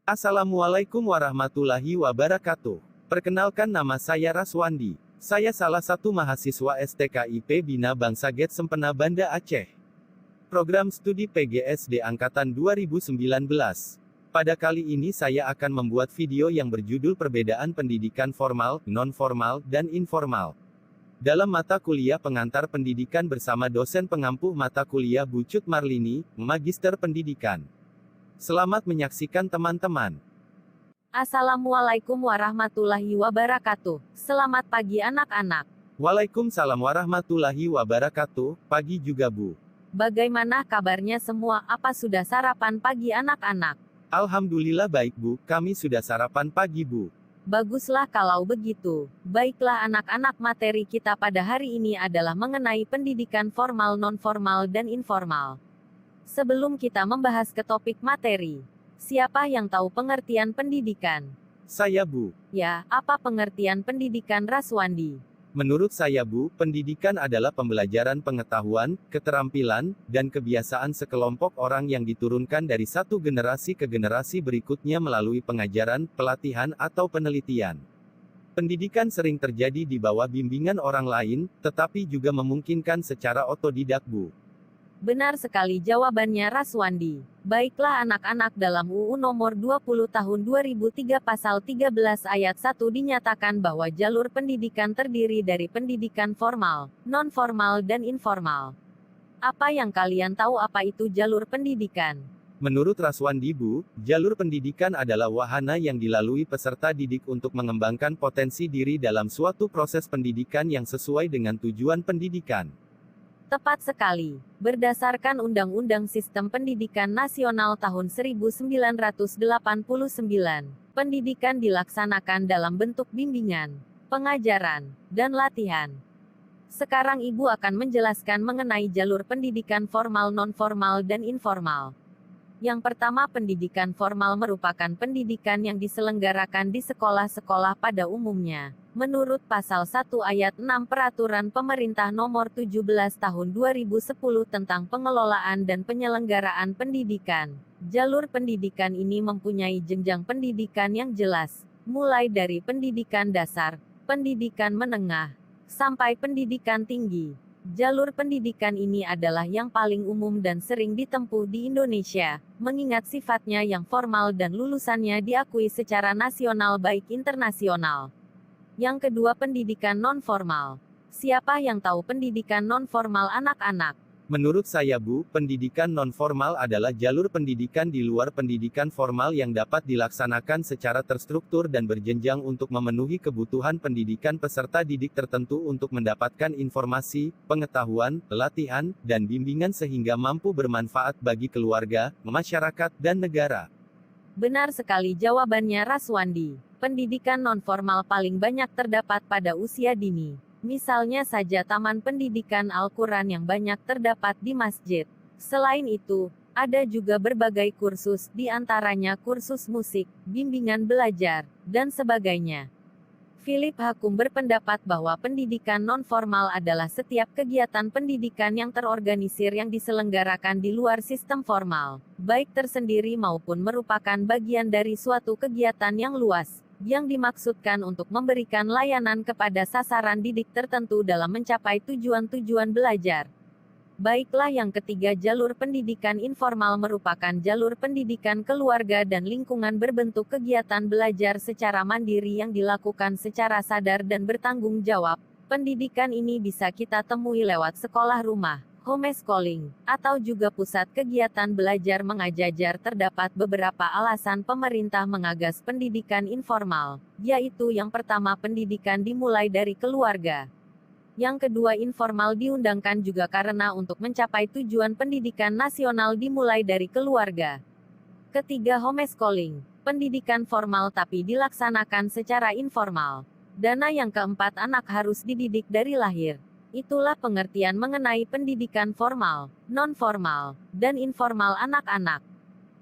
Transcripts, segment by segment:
Assalamualaikum warahmatullahi wabarakatuh. Perkenalkan, nama saya Raswandi. Saya salah satu mahasiswa STKIP Bina Bangsa Get Sempena Banda Aceh. Program Studi PGSD Angkatan 2019. Pada kali ini saya akan membuat video yang berjudul Perbedaan Pendidikan Formal, Non-Formal, dan Informal dalam mata kuliah pengantar pendidikan bersama dosen pengampu mata kuliah Bu Cut Marlini, Magister Pendidikan. Selamat menyaksikan teman-teman. Assalamualaikum warahmatullahi wabarakatuh. Selamat pagi anak-anak. Waalaikumsalam warahmatullahi wabarakatuh. Pagi juga, Bu. Bagaimana kabarnya semua? Apa sudah sarapan pagi anak-anak? Alhamdulillah baik, Bu. Kami sudah sarapan pagi, Bu. Baguslah kalau begitu. Baiklah anak-anak, materi kita pada hari ini adalah mengenai pendidikan formal, non-formal, dan informal. Sebelum kita membahas ke topik materi, siapa yang tahu pengertian pendidikan? Saya, Bu. Ya, apa pengertian pendidikan, Raswandi? Menurut saya, Bu, pendidikan adalah pembelajaran pengetahuan, keterampilan, dan kebiasaan sekelompok orang yang diturunkan dari satu generasi ke generasi berikutnya melalui pengajaran, pelatihan, atau penelitian. Pendidikan sering terjadi di bawah bimbingan orang lain, tetapi juga memungkinkan secara otodidak, Bu. Benar sekali jawabannya, Raswandi. Baiklah anak-anak, dalam UU nomor 20 tahun 2003 pasal 13 ayat 1 dinyatakan bahwa jalur pendidikan terdiri dari pendidikan formal, non-formal, dan informal. Apa yang kalian tahu apa itu jalur pendidikan? Menurut Raswandi, Bu, jalur pendidikan adalah wahana yang dilalui peserta didik untuk mengembangkan potensi diri dalam suatu proses pendidikan yang sesuai dengan tujuan pendidikan. Tepat sekali. Berdasarkan Undang-Undang Sistem Pendidikan Nasional tahun 1989, pendidikan dilaksanakan dalam bentuk bimbingan, pengajaran, dan latihan. Sekarang Ibu akan menjelaskan mengenai jalur pendidikan formal, non-formal, dan informal. Yang pertama, pendidikan formal merupakan pendidikan yang diselenggarakan di sekolah-sekolah pada umumnya. Menurut Pasal 1 Ayat 6 Peraturan Pemerintah Nomor 17 Tahun 2010 tentang pengelolaan dan penyelenggaraan pendidikan, jalur pendidikan ini mempunyai jenjang pendidikan yang jelas, mulai dari pendidikan dasar, pendidikan menengah, sampai pendidikan tinggi. Jalur pendidikan ini adalah yang paling umum dan sering ditempuh di Indonesia, mengingat sifatnya yang formal dan lulusannya diakui secara nasional baik internasional. Yang kedua, pendidikan non-formal. Siapa yang tahu pendidikan non-formal anak-anak? Menurut saya, Bu, pendidikan non-formal adalah jalur pendidikan di luar pendidikan formal yang dapat dilaksanakan secara terstruktur dan berjenjang untuk memenuhi kebutuhan pendidikan peserta didik tertentu untuk mendapatkan informasi, pengetahuan, latihan, dan bimbingan sehingga mampu bermanfaat bagi keluarga, masyarakat, dan negara. Benar sekali jawabannya, Raswandi. Pendidikan non-formal paling banyak terdapat pada usia dini. Misalnya saja Taman Pendidikan Al-Quran yang banyak terdapat di masjid. Selain itu, ada juga berbagai kursus, di antaranya kursus musik, bimbingan belajar, dan sebagainya. Philip Hakum berpendapat bahwa pendidikan non-formal adalah setiap kegiatan pendidikan yang terorganisir yang diselenggarakan di luar sistem formal, baik tersendiri maupun merupakan bagian dari suatu kegiatan yang luas, yang dimaksudkan untuk memberikan layanan kepada sasaran didik tertentu dalam mencapai tujuan-tujuan belajar. Baiklah, yang ketiga, jalur pendidikan informal merupakan jalur pendidikan keluarga dan lingkungan berbentuk kegiatan belajar secara mandiri yang dilakukan secara sadar dan bertanggung jawab. Pendidikan ini bisa kita temui lewat sekolah rumah, homeschooling, atau juga pusat kegiatan belajar mengajar. Terdapat beberapa alasan pemerintah mengagas pendidikan informal, yaitu yang pertama, pendidikan dimulai dari keluarga. Yang kedua, informal diundangkan juga karena untuk mencapai tujuan pendidikan nasional dimulai dari keluarga. Ketiga, homeschooling, pendidikan formal tapi dilaksanakan secara informal. Dana yang keempat, anak harus dididik dari lahir. Itulah pengertian mengenai pendidikan formal, non-formal, dan informal anak-anak.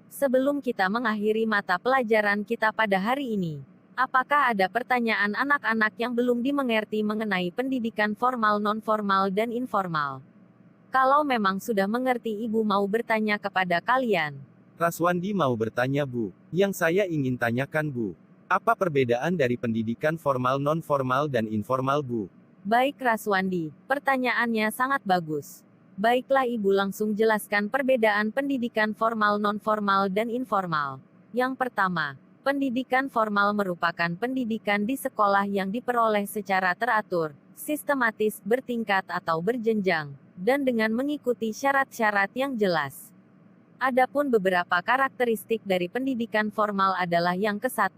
Sebelum kita mengakhiri mata pelajaran kita pada hari ini, apakah ada pertanyaan anak-anak yang belum dimengerti mengenai pendidikan formal, non-formal, dan informal? Kalau memang sudah mengerti, Ibu mau bertanya kepada kalian. Raswandi mau bertanya, Bu. Yang saya ingin tanyakan, Bu. Apa perbedaan dari pendidikan formal, non-formal, dan informal, Bu? Baik Raswandi, pertanyaannya sangat bagus. Baiklah Ibu langsung jelaskan perbedaan pendidikan formal, non-formal, dan informal. Yang pertama, pendidikan formal merupakan pendidikan di sekolah yang diperoleh secara teratur, sistematis, bertingkat atau berjenjang, dan dengan mengikuti syarat-syarat yang jelas. Adapun beberapa karakteristik dari pendidikan formal adalah yang ke-1,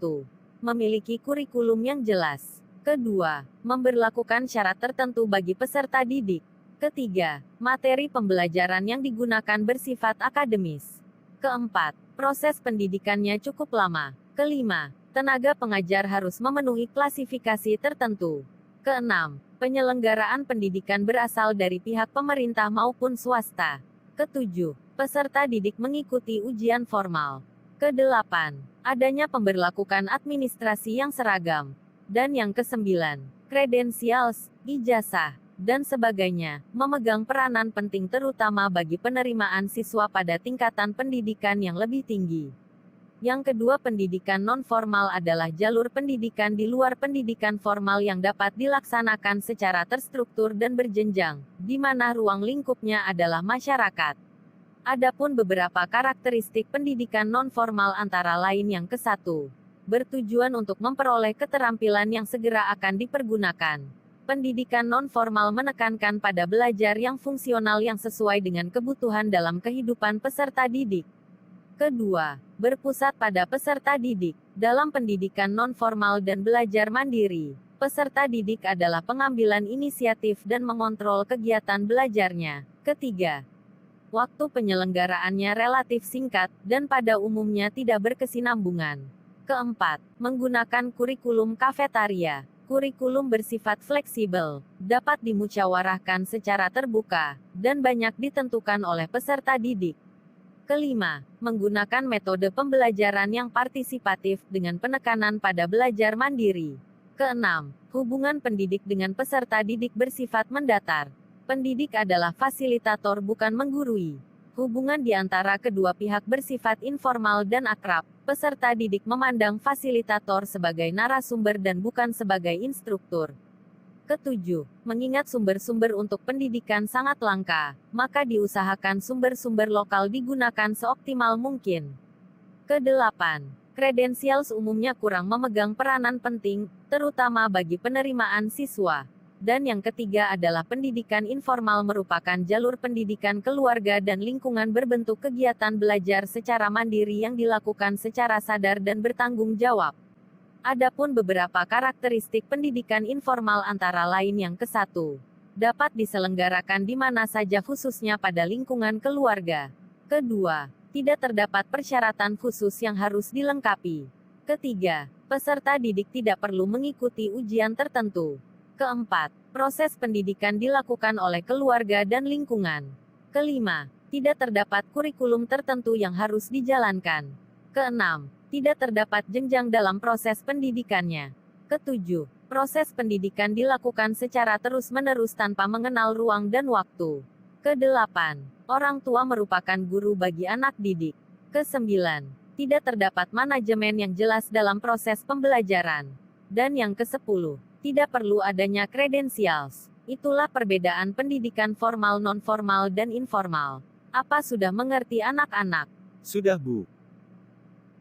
memiliki kurikulum yang jelas. Kedua, memberlakukan syarat tertentu bagi peserta didik. Ketiga, materi pembelajaran yang digunakan bersifat akademis. Keempat, proses pendidikannya cukup lama. Kelima, tenaga pengajar harus memenuhi klasifikasi tertentu. Keenam, penyelenggaraan pendidikan berasal dari pihak pemerintah maupun swasta. Ketujuh, peserta didik mengikuti ujian formal. Kedelapan, adanya pemberlakuan administrasi yang seragam. Dan yang ke-9, kredensials, ijazah, dan sebagainya, memegang peranan penting terutama bagi penerimaan siswa pada tingkatan pendidikan yang lebih tinggi. Yang kedua, pendidikan non-formal adalah jalur pendidikan di luar pendidikan formal yang dapat dilaksanakan secara terstruktur dan berjenjang, di mana ruang lingkupnya adalah masyarakat. Adapun beberapa karakteristik pendidikan non-formal antara lain yang ke-1, bertujuan untuk memperoleh keterampilan yang segera akan dipergunakan. Pendidikan non-formal menekankan pada belajar yang fungsional yang sesuai dengan kebutuhan dalam kehidupan peserta didik. Kedua, berpusat pada peserta didik. Dalam pendidikan non-formal dan belajar mandiri, peserta didik adalah pengambilan inisiatif dan mengontrol kegiatan belajarnya. Ketiga, waktu penyelenggaraannya relatif singkat, dan pada umumnya tidak berkesinambungan. Keempat, menggunakan kurikulum kafetaria. Kurikulum bersifat fleksibel, dapat dimusyawarahkan secara terbuka, dan banyak ditentukan oleh peserta didik. Kelima, menggunakan metode pembelajaran yang partisipatif dengan penekanan pada belajar mandiri. Keenam, hubungan pendidik dengan peserta didik bersifat mendatar. Pendidik adalah fasilitator bukan menggurui. Hubungan di antara kedua pihak bersifat informal dan akrab. Peserta didik memandang fasilitator sebagai narasumber dan bukan sebagai instruktur. Ketujuh, mengingat sumber-sumber untuk pendidikan sangat langka, maka diusahakan sumber-sumber lokal digunakan seoptimal mungkin. Kedelapan, kredensials umumnya kurang memegang peranan penting, terutama bagi penerimaan siswa. Dan yang ketiga adalah pendidikan informal merupakan jalur pendidikan keluarga dan lingkungan berbentuk kegiatan belajar secara mandiri yang dilakukan secara sadar dan bertanggung jawab. Adapun beberapa karakteristik pendidikan informal antara lain yang ke-1, dapat diselenggarakan di mana saja khususnya pada lingkungan keluarga. Kedua, tidak terdapat persyaratan khusus yang harus dilengkapi. Ketiga, peserta didik tidak perlu mengikuti ujian tertentu. Keempat, proses pendidikan dilakukan oleh keluarga dan lingkungan. Kelima, tidak terdapat kurikulum tertentu yang harus dijalankan. Keenam, tidak terdapat jenjang dalam proses pendidikannya. Ketujuh, proses pendidikan dilakukan secara terus-menerus tanpa mengenal ruang dan waktu. Kedelapan, orang tua merupakan guru bagi anak didik. Kesembilan, tidak terdapat manajemen yang jelas dalam proses pembelajaran. Dan yang ke-10, tidak perlu adanya kredensials. Itulah perbedaan pendidikan formal, non-formal, dan informal. Apa sudah mengerti anak-anak? Sudah, Bu.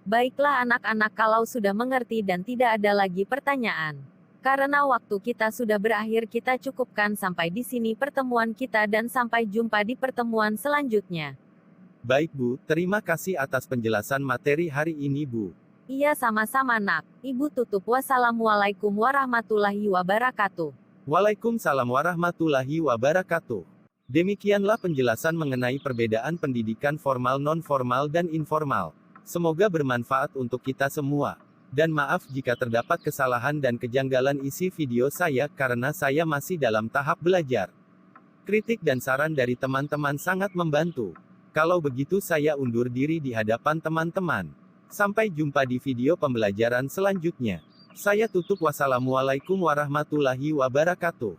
Baiklah anak-anak, kalau sudah mengerti dan tidak ada lagi pertanyaan. Karena waktu kita sudah berakhir, kita cukupkan sampai di sini pertemuan kita dan sampai jumpa di pertemuan selanjutnya. Baik, Bu. Terima kasih atas penjelasan materi hari ini, Bu. Iya, sama-sama nak. Ibu tutup. Wassalamualaikum warahmatullahi wabarakatuh. Waalaikumsalam warahmatullahi wabarakatuh. Demikianlah penjelasan mengenai perbedaan pendidikan formal, non-formal, dan informal. Semoga bermanfaat untuk kita semua. Dan maaf jika terdapat kesalahan dan kejanggalan isi video saya, karena saya masih dalam tahap belajar. Kritik dan saran dari teman-teman sangat membantu. Kalau begitu saya undur diri di hadapan teman-teman. Sampai jumpa di video pembelajaran selanjutnya. Saya tutup. Wassalamualaikum warahmatullahi wabarakatuh.